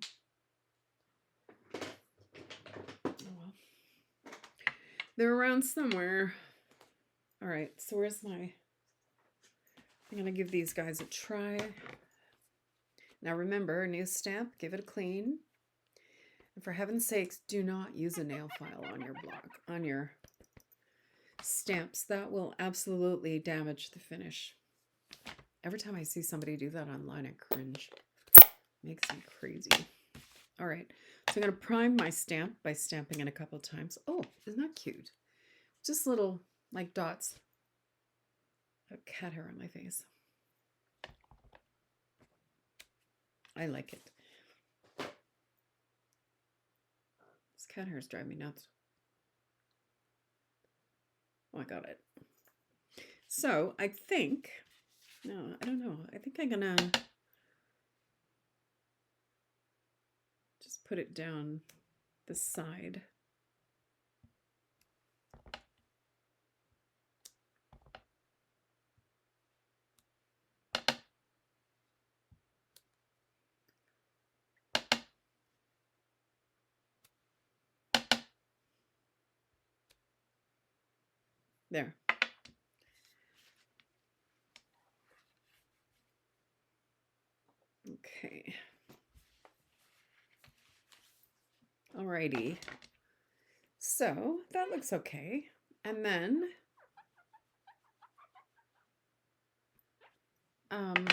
S1: Oh well. They're around somewhere. All right, so where's my... I'm going to give these guys a try. Now remember, a new stamp, give it a clean. And for heaven's sakes, do not use a nail file on your block, on your stamps. That will absolutely damage the finish. Every time I see somebody do that online, I cringe. Makes me crazy. All right, so I'm going to prime my stamp by stamping it a couple times. Oh, isn't that cute? Just little, like, dots of cat hair on my face. I like it. This cat hairs drive me nuts. Oh, I got it. So I think, no, I don't know. I think I'm gonna just put it down the side. There. Okay. Alrighty. So that looks okay. And then I'm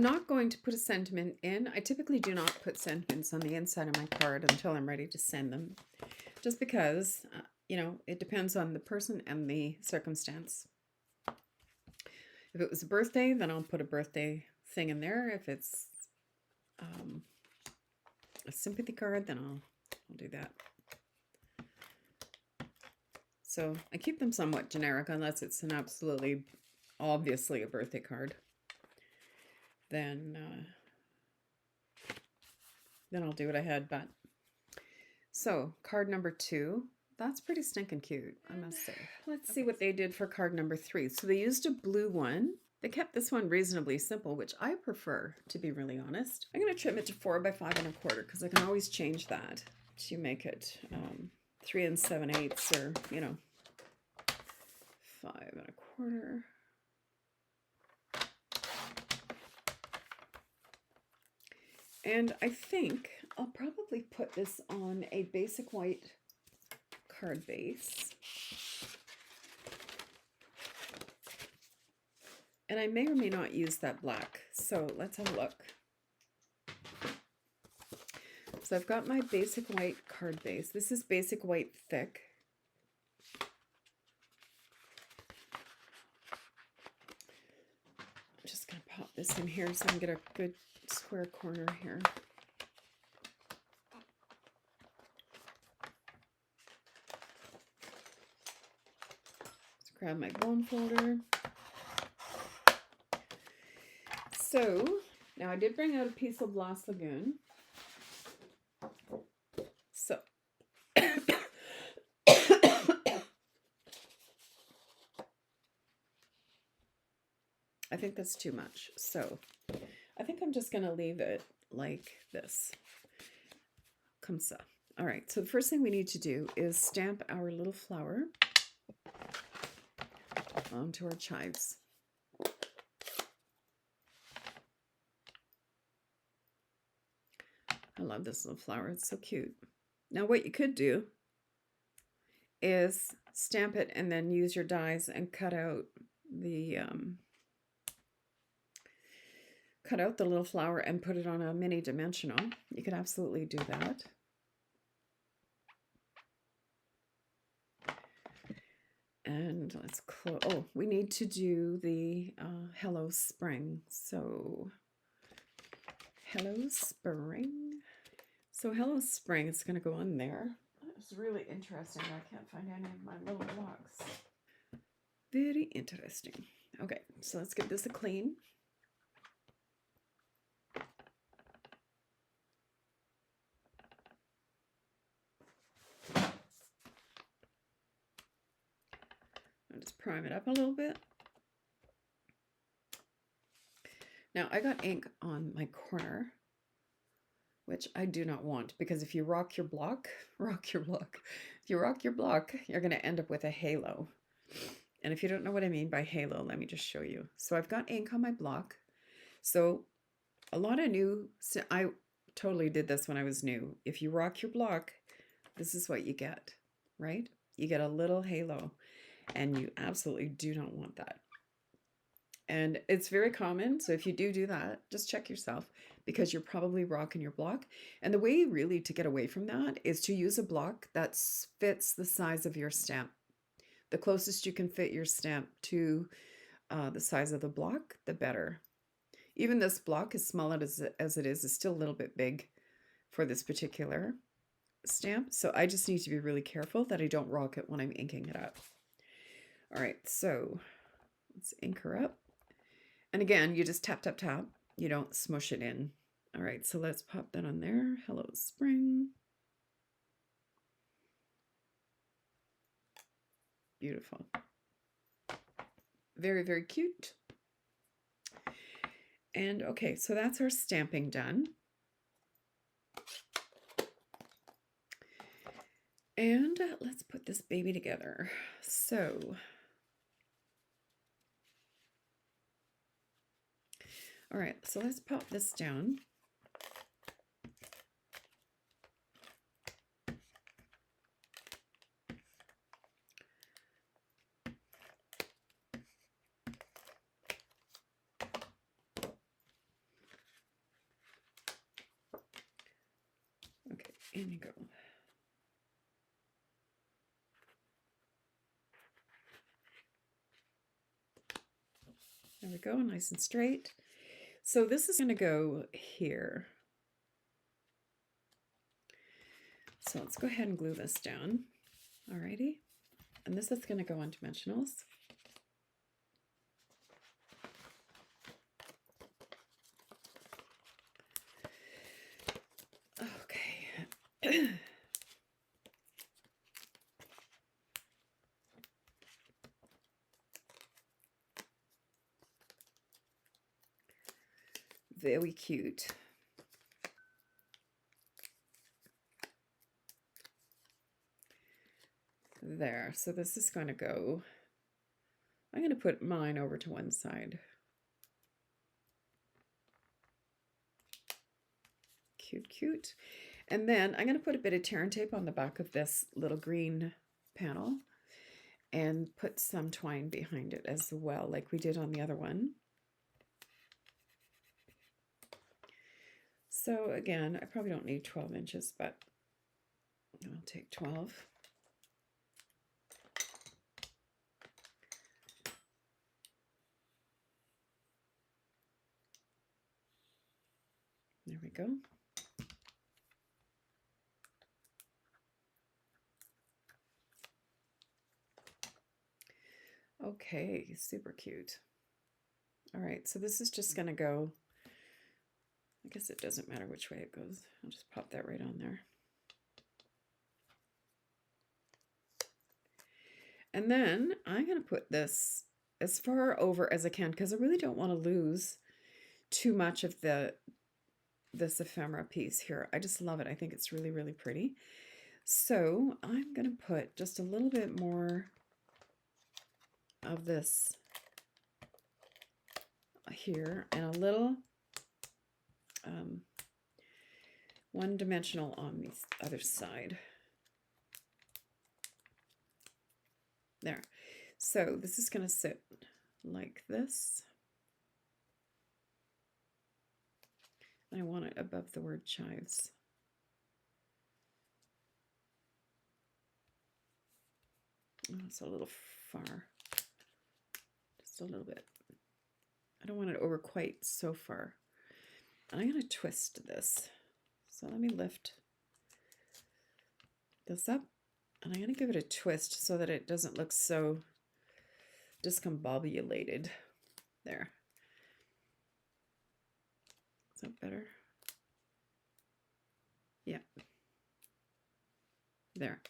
S1: not going to put a sentiment in. I typically do not put sentiments on the inside of my card until I'm ready to send them. Just because, you know, it depends on the person and the circumstance. If it was a birthday, then I'll put a birthday thing in there. If it's a sympathy card, then I'll do that. So I keep them somewhat generic unless it's an absolutely, obviously a birthday card. Then I'll do what I had. But so card number 2, that's pretty stinking cute, I must say. Let's see what they did for card number 3. So they used a blue one. They kept this one reasonably simple, which I prefer, to be really honest. I'm going to trim it to 4 by 5 1/4 because I can always change that to make it 3 7/8, or, you know, 5 1/4. And I think I'll probably put this on a basic white card base. And I may or may not use that black. So let's have a look. So I've got my basic white card base. This is basic white thick. I'm just going to pop this in here so I can get a good square corner here. Let's grab my bone folder. So now I did bring out a piece of Lost Lagoon. So I think that's too much. So I think I'm just going to leave it like this. Comme ça. All right. So the first thing we need to do is stamp our little flower onto our chives. I love this little flower. It's so cute. Now what you could do is stamp it and then use your dies and cut out the little flower and put it on a mini dimensional. You could absolutely do that. And let's close. Oh, we need to do the Hello Spring. So Hello Spring. So Hello Spring is going to go on there. It's really interesting. I can't find any of my little blocks. Very interesting. Okay, so let's give this a clean. I'll just prime it up a little bit. Now I got ink on my corner, which I do not want, because if you rock your block, if you rock your block, you're going to end up with a halo. And if you don't know what I mean by halo, let me just show you. So I've got ink on my block. So a lot of I totally did this when I was new. If you rock your block, this is what you get, right? You get a little halo, and you absolutely do not want that. And it's very common. So if you do that, just check yourself, because you're probably rocking your block. And the way really to get away from that is to use a block that fits the size of your stamp. The closest you can fit your stamp to the size of the block, the better. Even this block, as small as it is still a little bit big for this particular stamp. So I just need to be really careful that I don't rock it when I'm inking it up. All right, so let's ink her up. And again, you just tap, tap, tap. You don't smush it in. All right, so let's pop that on there. Hello, Spring. Beautiful. Very, very cute. And okay, so that's our stamping done. And let's put this baby together. So all right, so let's pop this down. Okay, in you go. There we go, nice and straight. So this is going to go here. So let's go ahead and glue this down. Alrighty. And this is going to go on dimensionals. Okay. Very cute. There, so this is going to go, I'm going to put mine over to one side. Cute, cute. And then I'm going to put a bit of tear and tape on the back of this little green panel and put some twine behind it as well, like we did on the other one. So again, I probably don't need 12 inches, but I'll take 12. There we go. Okay, super cute. All right, so this is just going to go, I guess it doesn't matter which way it goes. I'll just pop that right on there. And then I'm going to put this as far over as I can because I really don't want to lose too much of this ephemera piece here. I just love it. I think it's really, really pretty. So I'm going to put just a little bit more of this here and a little one-dimensional on the other side. There. So this is going to sit like this. I want it above the word chives. Oh, it's a little far. Just a little bit. I don't want it over quite so far. And I'm going to twist this. So let me lift this up. And I'm going to give it a twist so that it doesn't look so discombobulated. There. Is that better? Yeah. There.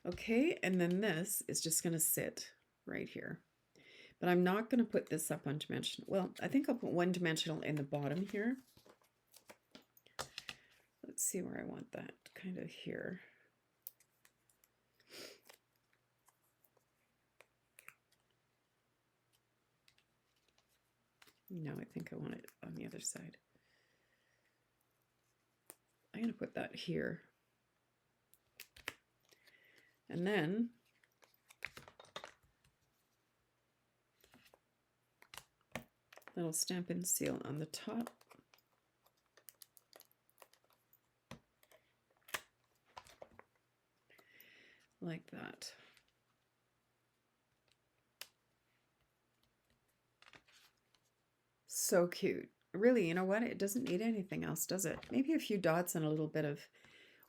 S1: Okay, and then this is just going to sit right here. But I'm not going to put this up on dimensional. Well, I think I'll put one dimensional in the bottom here. Let's see where I want that, kind of here. No, I think I want it on the other side. I'm going to put that here. And then little Stampin' seal on the top. Like that. So cute. Really, you know what? It doesn't need anything else, does it? Maybe a few dots and a little bit of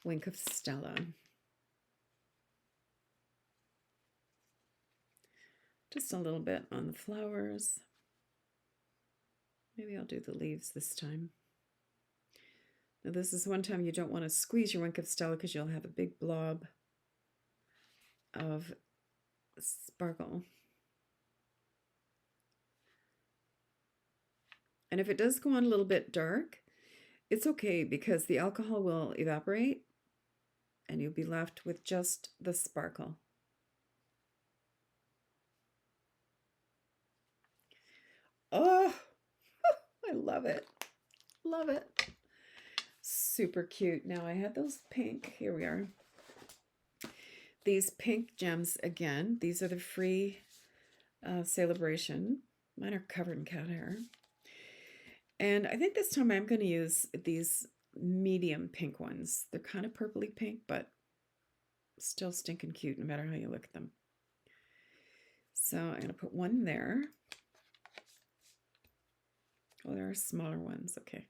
S1: wink of Stella. Just a little bit on the flowers. Maybe I'll do the leaves this time. Now this is one time you don't want to squeeze your wink of Stella because you'll have a big blob of sparkle. And if it does go on a little bit dark, it's okay because the alcohol will evaporate and you'll be left with just the sparkle. Oh, I love it. Love it. Super cute. Now I had those pink. Here we are. These pink gems again. These are the free Sale-A-Bration. Mine are covered in cat hair. And I think this time I'm going to use these medium pink ones. They're kind of purpley pink, but still stinking cute no matter how you look at them. So I'm going to put one there. Oh, there are smaller ones. Okay.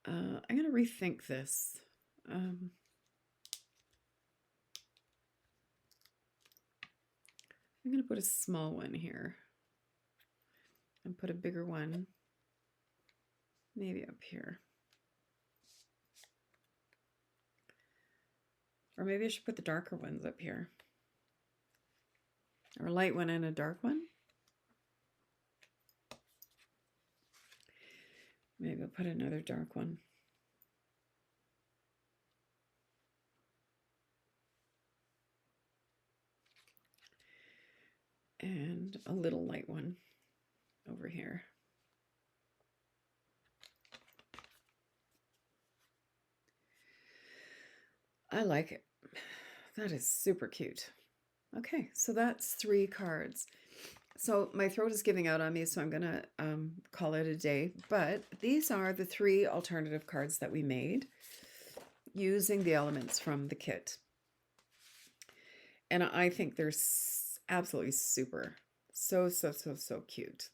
S1: I'm going to rethink this. I'm going to put a small one here and put a bigger one maybe up here. Or maybe I should put the darker ones up here. Or a light one and a dark one. Maybe I'll put another dark one. And a little light one over here. I like it. That is super cute. Okay, so that's 3 cards. So my throat is giving out on me, so I'm going to call it a day. But these are the 3 alternative cards that we made using the elements from the kit. And I think they're absolutely super. So cute.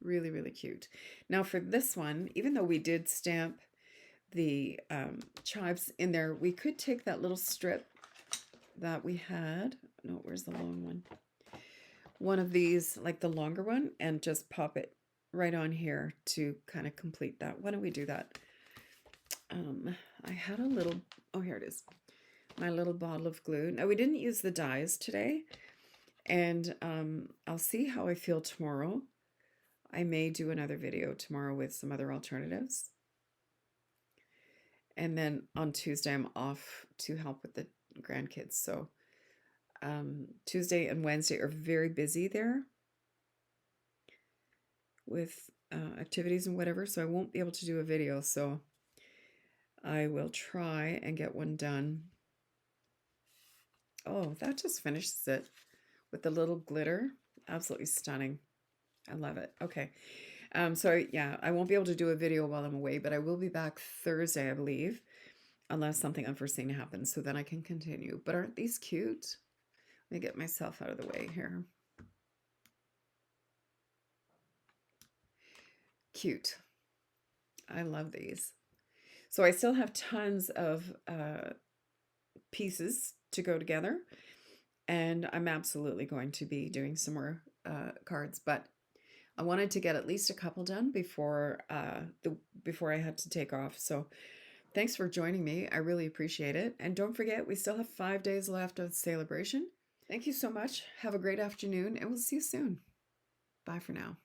S1: Really, really cute. Now for this one, even though we did stamp the chives in there, we could take that little strip that we had. No, where's the long one? One of these, like the longer one, and just pop it right on here to kind of complete that. Why don't we do that? I had a little, oh, here it is. My little bottle of glue. Now we didn't use the dies today, and I'll see how I feel tomorrow. I may do another video tomorrow with some other alternatives. And then on Tuesday, I'm off to help with the grandkids. So Tuesday and Wednesday are very busy there with activities and whatever. So I won't be able to do a video. So I will try and get one done. Oh, that just finishes it with the little glitter. Absolutely stunning. I love it. Okay. So yeah, I won't be able to do a video while I'm away, but I will be back Thursday, I believe, unless something unforeseen happens, so then I can continue. But aren't these cute? Let me get myself out of the way here. Cute. I love these. So I still have tons of pieces to go together, and I'm absolutely going to be doing some more cards, but I wanted to get at least a couple done before I had to take off. So thanks for joining me. I really appreciate it. And don't forget, we still have 5 days left of Sale-A-Bration. Thank you so much. Have a great afternoon, and we'll see you soon. Bye for now.